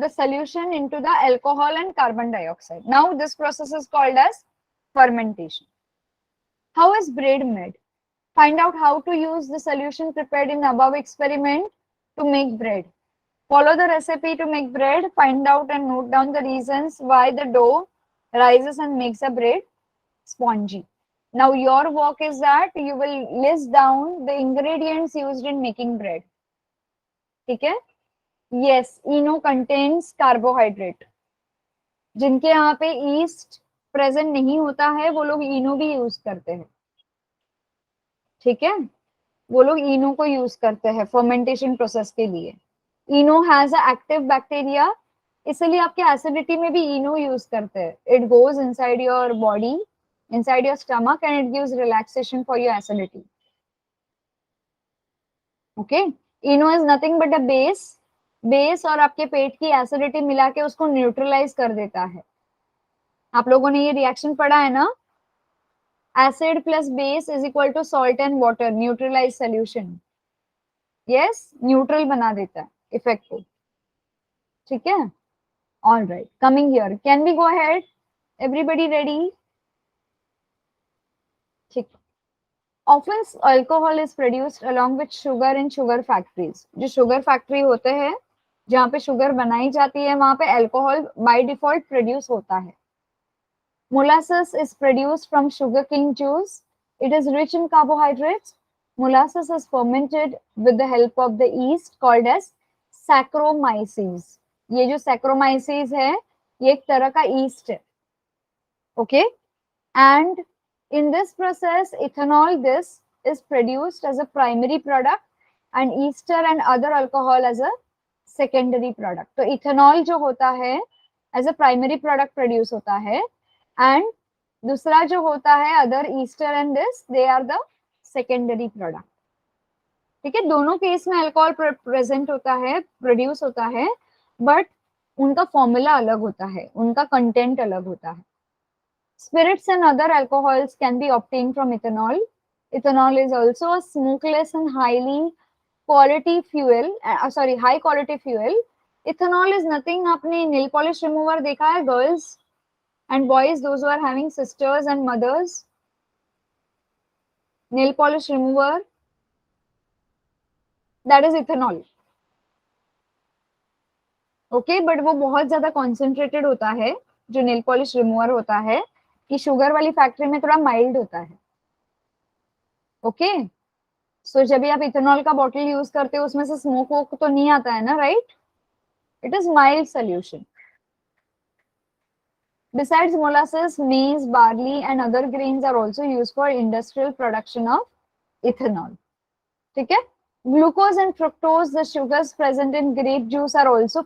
the solution into the alcohol and carbon dioxide. Now this process is called as fermentation. How is bread made? Find out how to use the solution prepared in the above experiment to make bread. Follow the recipe to make bread. Find out and note down the reasons why the dough rises and makes a bread spongy. Now your work is that you will list down the ingredients used in making bread. ठीक है? Yes, ENO contains carbohydrate. जिनके यहाँ पे east present नहीं होता है वो लोग इनो भी यूज करते हैं. ठीक है, वो लोग इनो को यूज करते हैं फर्मेंटेशन प्रोसेस के लिए. इनो हैज अ एक्टिव बैक्टीरिया, इसलिए आपके एसिडिटी में भी इनो यूज करते हैं. It goes inside your body, inside your stomach and it gives relaxation for your acidity. Okay, Eno is nothing but a base. Base और आपके पेट की एसिडिटी मिला के उसको न्यूट्रलाइज कर देता है. आप लोगों ने ये रिएक्शन पढ़ा है ना, acid plus base is equal to salt and water, neutralize solution. Yes, neutral बना देता है इफेक्ट को. ठीक है, all right, coming here, can we go ahead, everybody ready? ठीक. Often alcohol is produced along with sugar in sugar factories. जो sugar factory होते हैं जहाँ पे शुगर बनाई जाती है वहां पे अल्कोहल बाय डिफॉल्ट प्रोड्यूस होता है. Molasses is produced from sugarcane juice. It is rich in carbohydrates. Molasses is fermented with the help of the yeast called as Saccharomyces. ये जो Saccharomyces है ये एक तरह का yeast है. Okay, and in this process ethanol this is produced as a primary product and ester and other alcohol as a secondary product. तो ethanol जो होता है as a primary product produce होता है and दूसरा जो होता है other ester and this they are the secondary product. ठीक है, दोनों केस में अल्कोहल प्रेजेंट होता है, प्रोड्यूस होता है, बट उनका फॉर्मूला अलग होता है, उनका कंटेंट अलग होता है. Spirits and other alcohols can be obtained from ethanol. Ethanol is also a smokeless and high quality fuel. Ethanol is nothing. आपने nail polish remover देखा है girls and boys, those who are having sisters and mothers? Nail polish remover, that is ethanol. Okay, but वो बहुत ज्यादा concentrated होता है जो nail polish remover होता है, कि शुगर वाली फैक्ट्री में थोड़ा माइल्ड होता है. ओके, सो जब भी आप इथेनॉल का बॉटल यूज करते हो उसमें से स्मोक वोक तो नहीं आता है ना, right? It is mild solution. Besides molasses, maize, barley and other grains are also used for industrial production of ethanol. ठीक है, glucose and fructose, the sugars present in grape juice, are also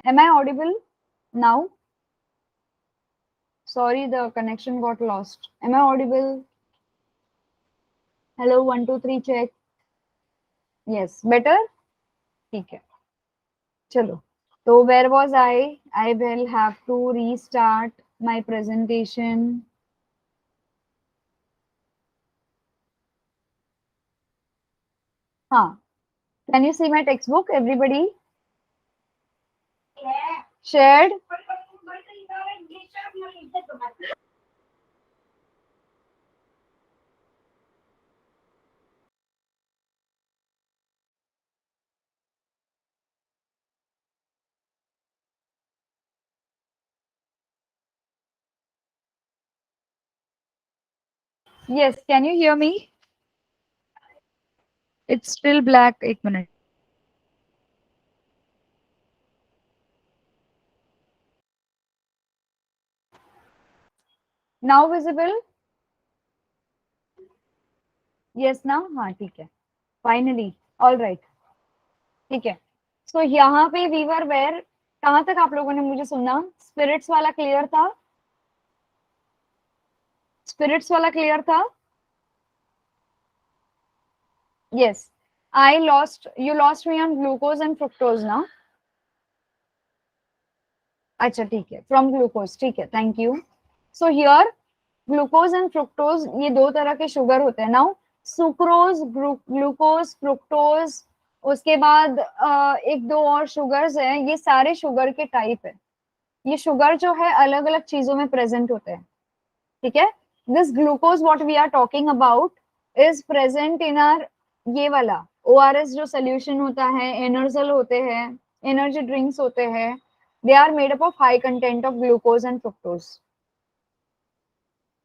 Am I audible now? Sorry, the connection got lost. Am I audible? Hello, 1 2 3 check. Yes, better. ठीक है, चलो. So where was I? I will have to restart my presentation. हाँ. Can you see my textbook, everybody? Yeah. Shared? Yes, can you hear me? It's still black. 1 minute. Now visible? Yes, now? हाँ ठीक है. Finally. All right. ठीक है. So यहाँ पे we were where? कहाँ तक आप लोगों ने मुझे सुना? स्पिरिट्स वाला क्लियर था? स्पिरिट्स वाला क्लियर था? Yes. You lost me on glucose and fructose ना? अच्छा ठीक है. From glucose. ठीक है. Thank you. So here glucose and fructose ये दो तरह के शुगर होते हैं. नाउ सुक्रोज, ग्लूकोज, फ्रुक्टोज, उसके बाद एक दो और शुगर्स हैं. ये सारे शुगर के टाइप है. ये शुगर जो है अलग अलग चीजों में प्रेजेंट होते हैं. ठीक है. This glucose what we are talking about is present in our ये वाला ORS जो सोल्यूशन होता है, एनर्जल होते हैं, एनर्जी ड्रिंक्स होते हैं. They are made up of high content of glucose and fructose.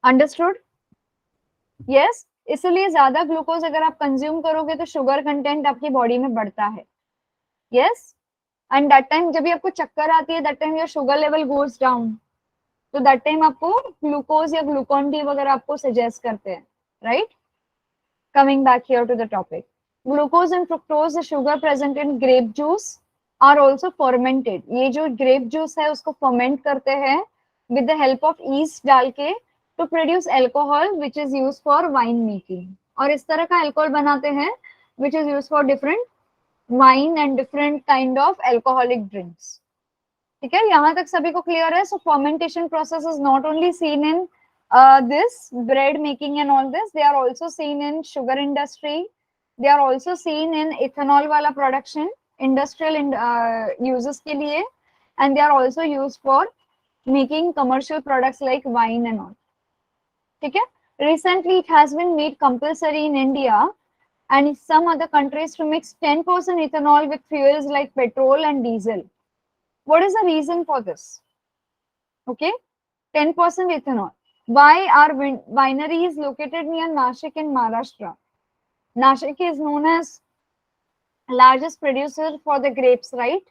Understood? Yes. इसलिए ज्यादा ग्लूकोज अगर आप कंज्यूम करोगे तो शुगर कंटेंट आपकी बॉडी में बढ़ता है. यस. एंड दैट टाइम जब भी आपको चक्कर आती है, that time your sugar level goes down. तो दैट टाइम आपको ग्लूकोज या ग्लूकॉन डी वगैरह आपको सजेस्ट करते हैं. Right. Coming back here to the topic. Glucose and fructose the sugar present in grape juice are also fermented. ये जो grape juice है उसको फॉर्मेंट करते हैं with the help of yeast डाल के to produce alcohol which is used for wine making. और इस तरह का अल्कोहल बनाते हैं which is used for different wine and different kind of alcoholic drinks. ठीक है. यहाँ तक सभी को क्लियर है? So fermentation process is not only seen in this bread making and all this, they are also seen in sugar industry. They are also seen in ethanol वाला production, industrial uses के लिए, and they are also used for making commercial products like wine and all. ठीक है. Recently it has been made compulsory in India and in some other countries to mix 10% ethanol with fuels like petrol and diesel. What is the reason for this? Okay, 10% ethanol. Why are wineries located near Nashik in Maharashtra? Nashik is known as largest producer for the grapes, right?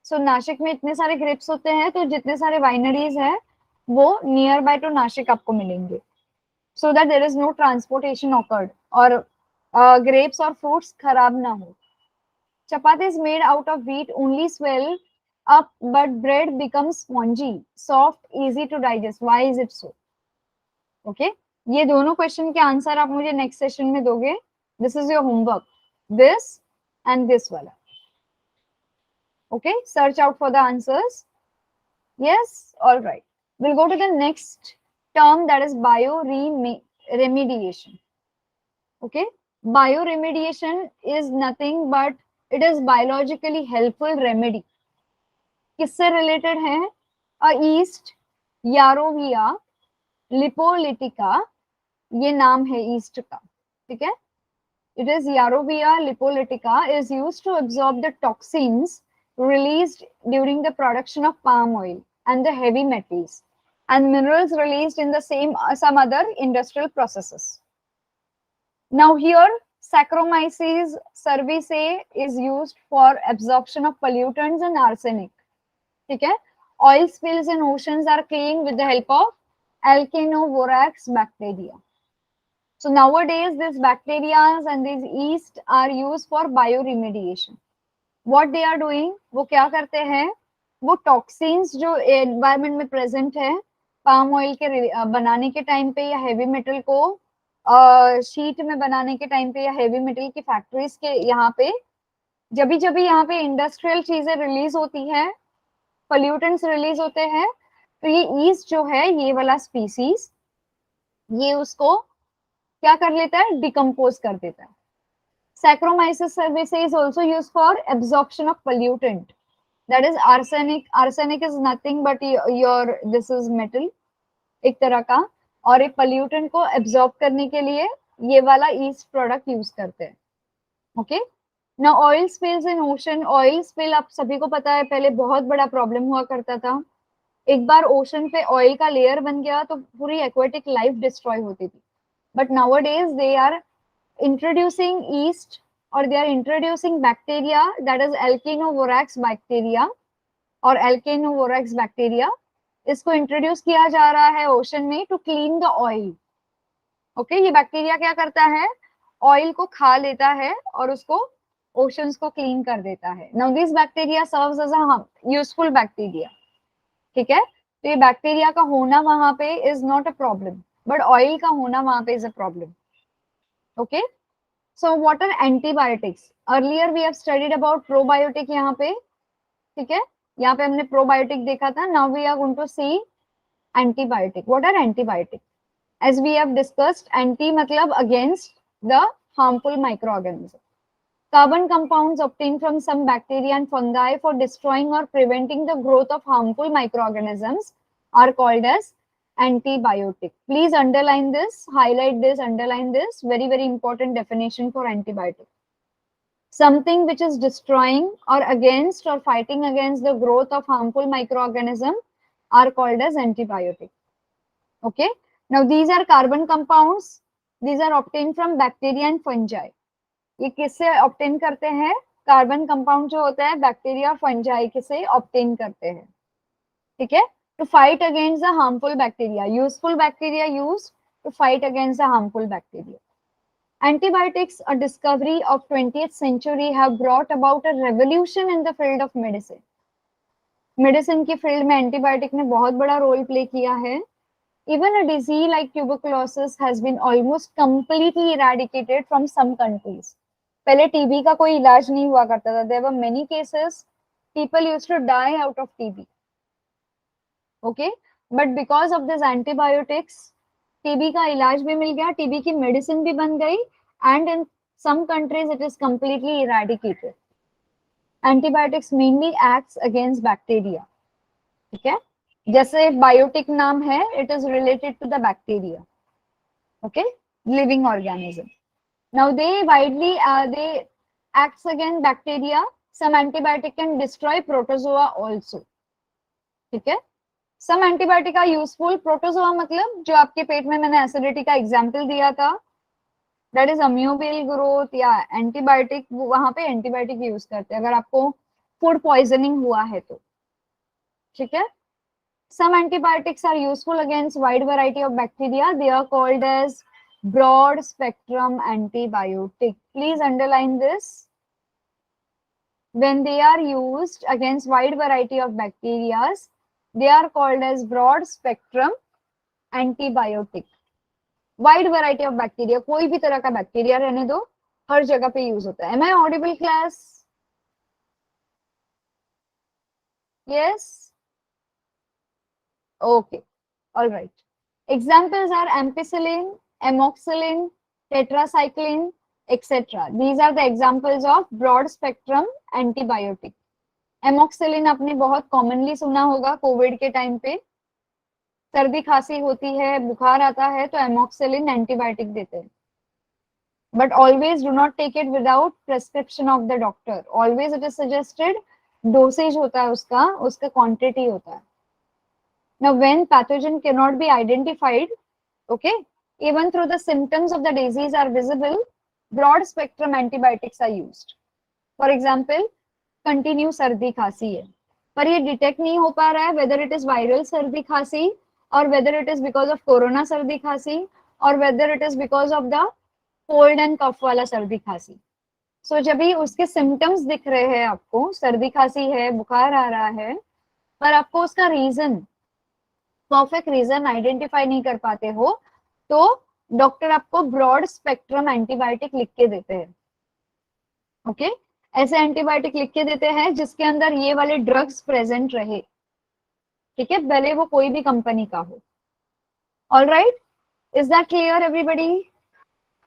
So Nashik में इतने सारे grapes होते हैं, तो जितने सारे वाइनरीज हैं वो नियर बाय टू नाशिक आपको मिलेंगे. So that there is no transportation occurred or grapes or fruits kharab na ho. Chapati is made out of wheat only swell up, but bread becomes spongy, soft, easy to digest. Why is it so? Okay, ये दोनों question के answer आप मुझे next session में दोगे. This is your homework, this and this वाला. Okay, search out for the answers. Yes, all right. We'll go to the next term, that is bioremediation. Okay, bioremediation is nothing but it is biologically helpful remedy. किससे related है? अ east यारोविया लिपोलिटिका, ये नाम है east का. ठीक है. It is Yarovia lipolytica is used to absorb the toxins released during the production of palm oil and the heavy metals and minerals released in the some other industrial processes. Now here Saccharomyces cerevisiae is used for absorption of pollutants and arsenic. ठीक है. Oil spills in oceans are cleaned with the help of Alkanovorax bacteria. So nowadays these bacteria and these yeast are used for bioremediation. What they are doing, वो क्या करते हैं? वो toxins जो environment में present है पाम ऑयल के बनाने के टाइम पे या हेवी मेटल को शीट में बनाने के टाइम पे या हेवी मेटल की फैक्ट्रीज के यहाँ पे जब भी यहाँ पे इंडस्ट्रियल चीजें रिलीज होती है, पोल्यूटेंट्स रिलीज होते हैं, तो ये ईस्ट जो है ये वाला स्पीसीज ये उसको क्या कर लेता है, डिकम्पोज कर देता है. Saccharomyces cerevisiae is also used for absorption of pollutant. That is arsenic. Arsenic is nothing but your this is metal एक तरह का, और एक pollutant को absorb करने के लिए ये वाला yeast product use करते हैं. Okay? Now oil spills in ocean. Oil spill आप सभी को पता है पहले बहुत बड़ा problem हुआ करता था. एक बार ओशन पे ऑयल का लेयर बन गया तो पूरी एक्वेटिक लाइफ डिस्ट्रॉय होती थी. But nowadays they are introducing yeast or they are introducing bacteria, that is Alkanovorax bacteria और Alkanovorax bacteria, इसको इंट्रोड्यूस किया जा रहा है ओशन में to clean the oil. Okay, ये बैक्टीरिया क्या करता है, ऑयल को खा लेता है और उसको ओशंस को क्लीन कर देता है. Now this bacteria serves as a useful bacteria. ठीक है, तो ये बैक्टीरिया का होना वहां पे is not a problem, but oil का होना वहां पे is a problem. Okay, so what are antibiotics? Earlier we have studied about probiotic यहाँ पे. ठीक है, यहाँ पे हमने probiotic देखा था. Now we are going to see antibiotic. What are antibiotic? As we have discussed, anti मतलब against the harmful microorganism. Carbon compounds obtained from some bacteria and fungi for destroying or preventing the growth of harmful microorganisms are called as antibiotic. Please underline this, highlight this, underline this. Very, very important definition for antibiotic. Something which is destroying or against or fighting against the growth of harmful microorganism are called as antibiotic. Okay. Now these are carbon compounds. These are obtained from bacteria and fungi. ये किससे obtain करते हैं, carbon compound जो होता है bacteria fungi किसे obtain करते हैं. ठीक है, to fight against the harmful bacteria, useful bacteria used to fight against the harmful bacteria. Antibiotics, a discovery of 20th century, have brought about a revolution in the field of medicine. Medicine की field में antibiotic ने बहुत बड़ा role play किया है. Even a disease like tuberculosis has been almost completely eradicated from some countries. पहले TB का कोई इलाज नहीं हुआ करता था. There were many cases people used to die out of TB. Okay, but because of this antibiotics, TB का इलाज भी मिल गया, टीबी की मेडिसिन भी बन गई, and in some countries it is completely eradicated. Antibiotics mainly acts against bacteria. ठीक है, जैसे बायोटिक नाम है, it is related to the bacteria. Okay, living organism. Now they widely they acts against bacteria. Some antibiotic can destroy protozoa also. ठीक है, सम antibiotic are useful. Protozoa मतलब जो आपके पेट में मैंने एसिडिटी का एग्जांपल दिया था, दैट इज अम्यूबिल ग्रोथ या एंटीबायोटिक, वहां पे एंटीबायोटिक यूज करते हैं अगर आपको फूड पॉइजनिंग हुआ है तो. ठीक है, some antibiotics are useful against wide variety of bacteria. They are called as broad spectrum antibiotic. Please underline this. When they are used against wide variety of bacteria, they are called as broad spectrum antibiotic. Wide variety of bacteria, कोई भी तरह का bacteria रहने दो, हर जगह पे use होता है. Am I audible class? Yes. Okay, all right. Examples are ampicillin, amoxicillin, tetracycline, etc. These are the examples of broad spectrum antibiotic. Amoxicillin आपने बहुत commonly सुना होगा कोविड के टाइम पे. सर्दी खांसी होती है, बुखार आता है तो amoxicillin एंटीबायोटिक देते हैं. But always do not take it without prescription of the doctor. Always it is suggested. Dosage होता है उसका quantity होता है. Now, when pathogen cannot be identified, okay, even through the symptoms of the disease are visible, broad spectrum antibiotics are used. For example, continue सर्दी खांसी है, पर ये डिटेक्ट नहीं हो पा रहा है whether it is viral सर्दी खांसी or whether it is because of corona सर्दी खांसी or whether it is because of the cold and cough वाला सर्दी खांसी. So जब भी उसके symptoms दिख रहे हैं आपको, सर्दी खांसी है, बुखार आ रहा है, पर आपको उसका रीजन, परफेक्ट रीजन आइडेंटिफाई नहीं कर पाते हो, तो डॉक्टर आपको ब्रॉड स्पेक्ट्रम एंटीबायोटिक लिख के देते हैं। ओके, ऐसे एंटीबायोटिक लिख के देते हैं जिसके अंदर ये वाले ड्रग्स प्रेजेंट रहे, ठीक है, भले वो कोई भी कंपनी का हो। All right, is that clear everybody?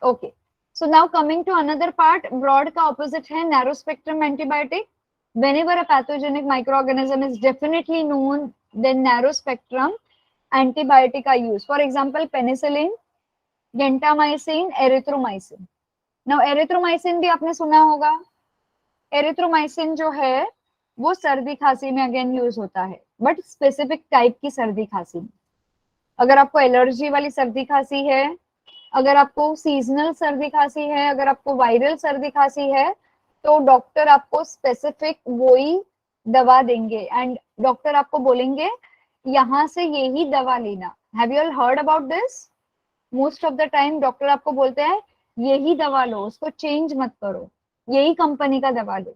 Okay, so now coming to another part, broad का ऑपोजिट है narrow spectrum antibiotic. whenever a pathogenic microorganism is definitely known, then narrow spectrum antibiotic are used. For example, penicillin, gentamicin, erythromycin. Now erythromycin भी आपने सुना होगा। Erythromycin जो है वो सर्दी खांसी में अगेन यूज होता है, बट स्पेसिफिक टाइप की सर्दी खांसी में। अगर आपको एलर्जी वाली सर्दी खांसी है, अगर आपको सीजनल सर्दी खांसी है, अगर आपको वायरल सर्दी खांसी है, तो डॉक्टर आपको स्पेसिफिक वही दवा देंगे एंड डॉक्टर आपको बोलेंगे यहाँ से यही दवा लेना। Have you all heard about this? Most of the time doctor आपको बोलते हैं यही दवा लो, उसको चेंज मत करो, यही कंपनी का दवा लो,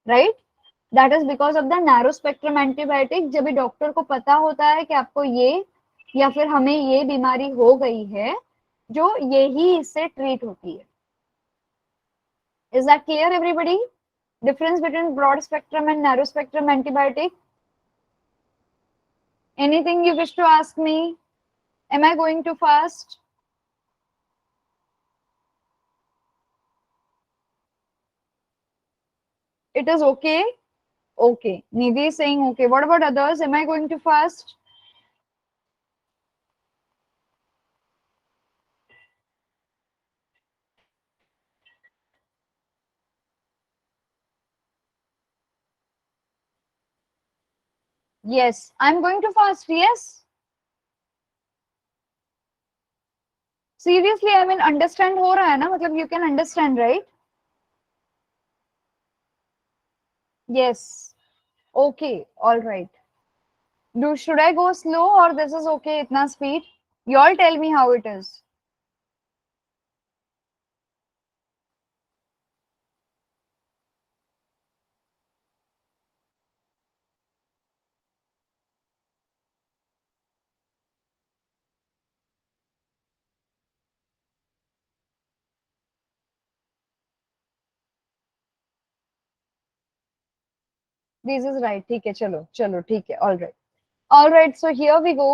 right? That is because of the narrow spectrum antibiotic. जब भी डॉक्टर को पता होता है कि आपको ये या फिर हमें ये बीमारी हो गई है जो यही इससे ट्रीट होती है। Is that clear everybody? Difference between broad spectrum and narrow spectrum antibiotic? Anything you wish to ask me? Am I going too fast? It is okay? Okay. Nidhi is saying okay. What about others? Am I going too fast? Yes. I'm going too fast. Yes. Seriously, I mean, understand हो रहा है ना? मतलब you can understand, right? Yes. Okay. All right. Should I go slow or this is okay? Itna speed? You all tell me how it is. This is right. ठीक है, चलो चलो ठीक है. All right. All right. So here we go.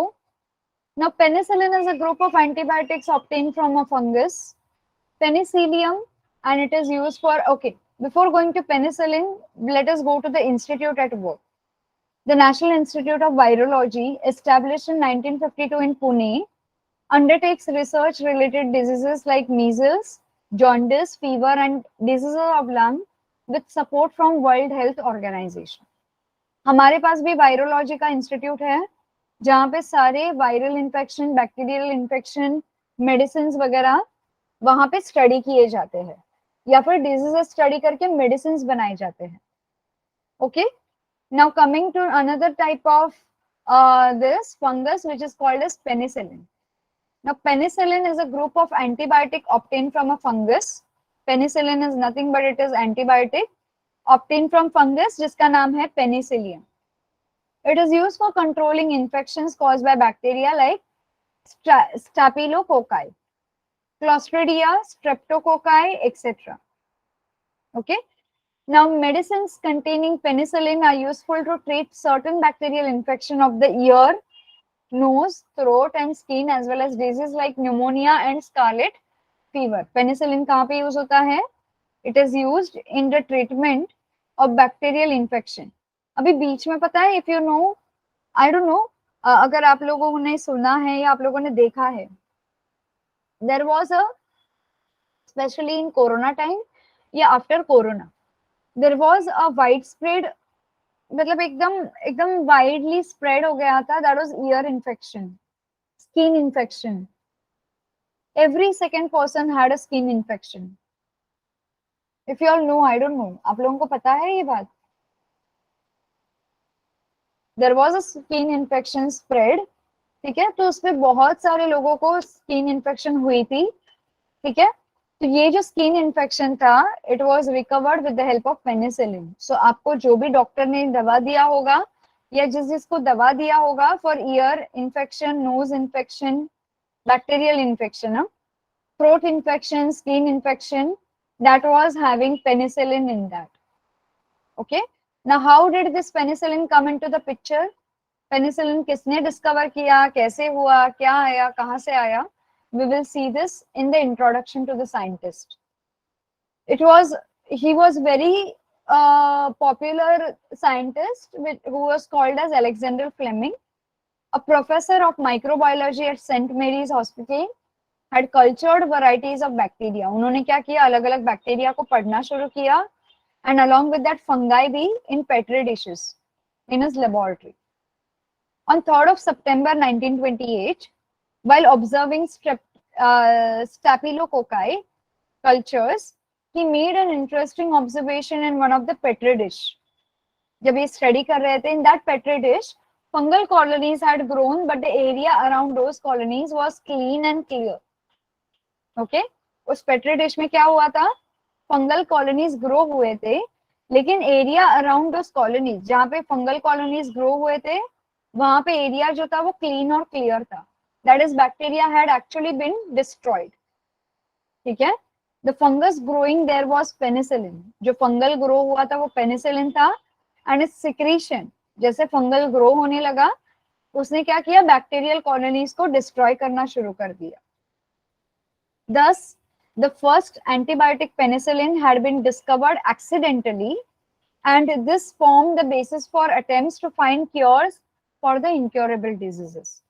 Now, penicillin is a group of antibiotics obtained from a fungus, Penicillium, and it is used for, okay, before going to penicillin, let us go to the institute at work. The National Institute of Virology, established in 1952 in Pune, undertakes research related diseases like measles, jaundice, fever, and diseases of lung with support from World Health Organization. हमारे पास भी virology का institute है जहाँ पे सारे viral infection, bacterial infection, medicine वगैरह वहां पे स्टडी किए जाते हैं या फिर डिजीज स्टडी करके मेडिसिन बनाए जाते हैं। Okay, now coming to another type of this fungus which is called as penicillin. Now penicillin is a group of antibiotic obtained from a fungus. Penicillin is nothing but it is antibiotic obtained from fungus जिसका नाम है penicillium. It is used for controlling infections caused by bacteria like Staphylococcus, Clostridia, Streptococci, etc. Okay. Now, medicines containing penicillin are useful to treat certain bacterial infection of the ear, nose, throat, and skin, as well as diseases like pneumonia and scarlet fever. Penicillin कहाँ पे use होता है? It is used in the treatment of bacterial infection. अभी बीच में पता है, if you know, I don't know, अगर आप लोगों ने सुना है या आप लोगों ने देखा है, there was a, especially in corona time या after corona, there was a widespread, मतलब एकदम एकदम वाइडली स्प्रेड हो गया था, that was ear infection, skin infection. Every second person had a skin infection. If you all know, I don't know, आप लोगों को पता है ये बात? There was a skin infection spread, ठीक है, तो उसमें बहुत सारे लोगों को स्किन इन्फेक्शन हुई थी, ठीक है. तो ये जो स्किन इन्फेक्शन था, it was recovered with the help of penicillin. So आपको जो भी डॉक्टर ने दवा दिया होगा या जिस जिसको दवा दिया होगा for ear infection, nose infection, bacterial infection, throat infection, skin infection, that was having penicillin in that. Okay. Now, how did this penicillin come into the picture? Penicillin किसने discover किया, कैसे हुआ, क्या आया, कहाँ से आया? We will see this in the introduction to the scientist. He was very popular scientist who was called as Alexander Fleming, a professor of microbiology at St. Mary's Hospital, had cultured varieties of bacteria. उन्होंने क्या किया, अलग अलग bacteria को पढ़ना शुरू किया, and along with that fungi भी in petri dishes in his laboratory. On 3rd of September 1928, while observing Staphylococcus cultures, he made an interesting observation in one of the petri dish. जब ये study कर रहे थे, in that petri dish, fungal colonies had grown, but the area around those colonies was clean and clear. Okay उस petri dish में क्या हुआ था, फंगल कॉलोनीज ग्रो हुए थे, लेकिन एरिया अराउंड उस कॉलोनीज जहाँ पे फंगल कॉलोनीज ग्रो हुए थे वहां पे एरिया जो था वो क्लीन और क्लियर था. That is bacteria had actually been destroyed. ठीक है. The fungus growing there was penicillin. जो फंगल ग्रो हुआ था वो पेनिसिलिन था. एंड इट्स सिक्रीशन, जैसे फंगल ग्रो होने लगा उसने क्या किया, बैक्टीरियल कॉलोनीज को डिस्ट्रॉय करना शुरू कर दिया. Thus, the first antibiotic penicillin had been discovered accidentally, and this formed the basis for attempts to find cures for the incurable diseases.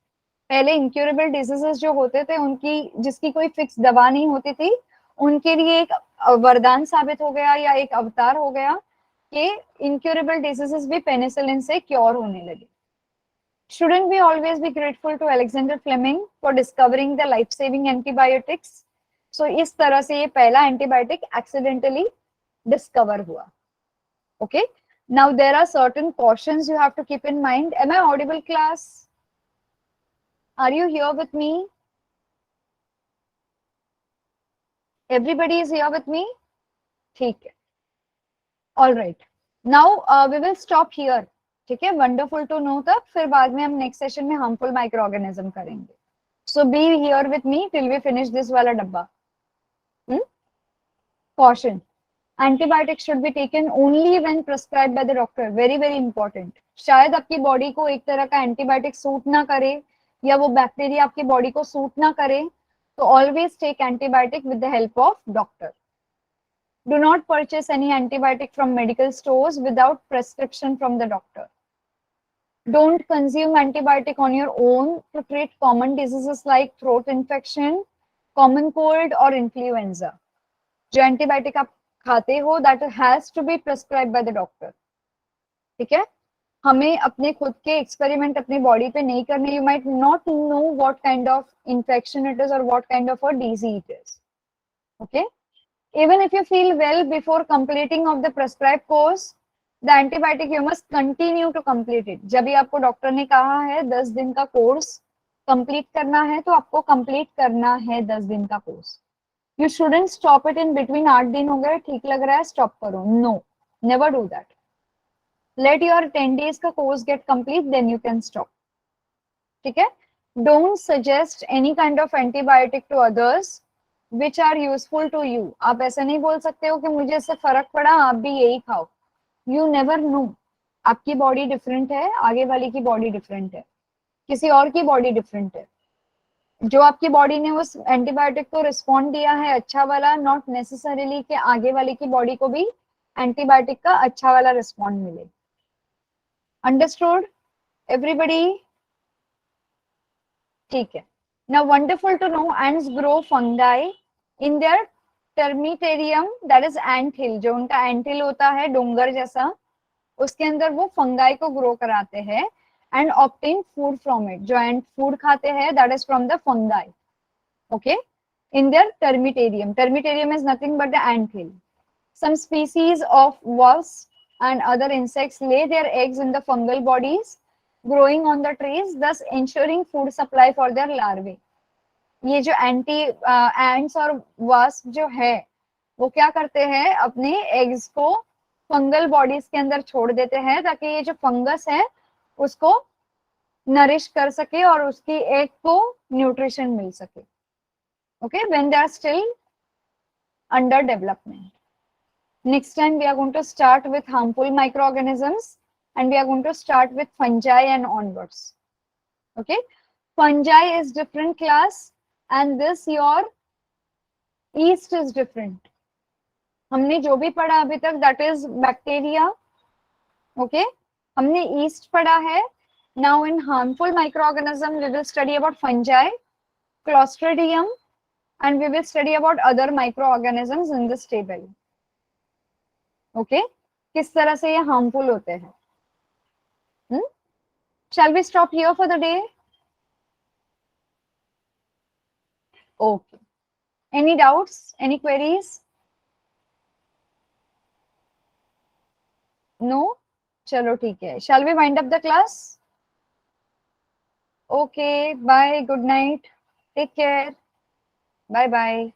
पहले incurable diseases जो होते थे उनकी जिसकी कोई फिक्स दवा नहीं होती थी, उनके लिए एक वरदान साबित हो गया या एक अवतार हो गया कि incurable diseases भी penicillin से क्योर होने लगे. Shouldn't we always be grateful to Alexander Fleming for discovering the life-saving antibiotics? So इस तरह से ये पहला एंटीबायोटिक एक्सीडेंटली डिस्कवर हुआ. Okay. Now there are certain cautions you have to keep in mind. Am I audible, class? Are you here with me? Everybody is here with me? ठीक है. All right. Now we will stop here. ठीक है. Wonderful to know तक, फिर बाद में हम next session में हार्मफुल माइक्रो ऑर्गेनिज्म करेंगे. So be here with me till we finish this वाला डब्बा. Caution: antibiotics should be taken only when prescribed by the doctor. Very very important. शायद आपकी बॉडी को एक तरह का एंटीबायोटिक सूट ना करे या वो बैक्टीरिया आपकी बॉडी को सूट ना करे, तो always take antibiotic with the help of doctor. Do not purchase any antibiotic from medical stores without prescription from the doctor. Don't consume antibiotic on your own to treat common diseases like throat infection, common cold or influenza. जो antibiotic आप खाते हो that has to be prescribe by the doctor. ठीक है. हमें अपने खुद के एक्सपेरिमेंट अपनी बॉडी पे नहीं करने. You might not know what kind of infection it is और what kind of a disease it is. Okay. Even if you feel well before completing of the prescribed course, the antibiotic you must continue to complete it. जब भी आपको doctor ने कहा है 10 दिन का course complete करना है तो आपको कंप्लीट करना है 10 दिन का course. You shouldn't stop it in between. 8 दिन हो गए, ठीक लग रहा है, स्टॉप करो. No, never do that. Let your 10 days का course get complete, then you can stop. ठीक है. Don't suggest any kind of antibiotic to others which are useful to you. आप ऐसा नहीं बोल सकते हो कि मुझे इससे फर्क पड़ा आप भी यही खाओ. You never know. आपकी बॉडी डिफरेंट है, आगे वाले की बॉडी डिफरेंट है, किसी और की बॉडी डिफरेंट है. जो आपकी बॉडी ने उस एंटीबायोटिक को रिस्पॉन्ड दिया है अच्छा वाला, नॉट नेसेसरीली कि आगे वाले की बॉडी को भी एंटीबायोटिक का अच्छा वाला रिस्पॉन्ड मिले. Understood everybody? ठीक है. Now wonderful to know ants grow fungi in their termitarium, that is ant hill. जो उनका ant hill होता है डोंगर जैसा, उसके अंदर वो फंगाई को ग्रो कराते हैं and obtain food from it. जो ant food खाते हैं that is from the fungi. Okay, in their termitarium. Termitarium is nothing but the ant hill. Some species of wasps and other insects lay their eggs in the fungal bodies growing on the trees, thus ensuring food supply for their larvae. ये जो ants और wasp जो है वो क्या करते हैं, अपने एग्स को फंगल बॉडीज के अंदर छोड़ देते हैं ताकि ये जो फंगस है उसको नरिश कर सके और उसकी एग को न्यूट्रिशन मिल सके. Okay, when they are still under development. Next time we are going to start with harmful microorganisms and we are going to start with fungi and onwards. Okay, fungi is different class and this your yeast is different. हमने जो भी पढ़ा अभी तक that is bacteria. Okay, हमने yeast पढ़ा है. Now in harmful microorganism we will study about fungi, Clostridium, and we will study about other microorganisms in this table. Okay, किस तरह से ये harmful होते हैं. Shall we stop here for the day? Okay. Any doubts? Any queries? No? चलो ठीक है. Shall we wind up the class? Okay. Bye. Good night. Take care. Bye bye.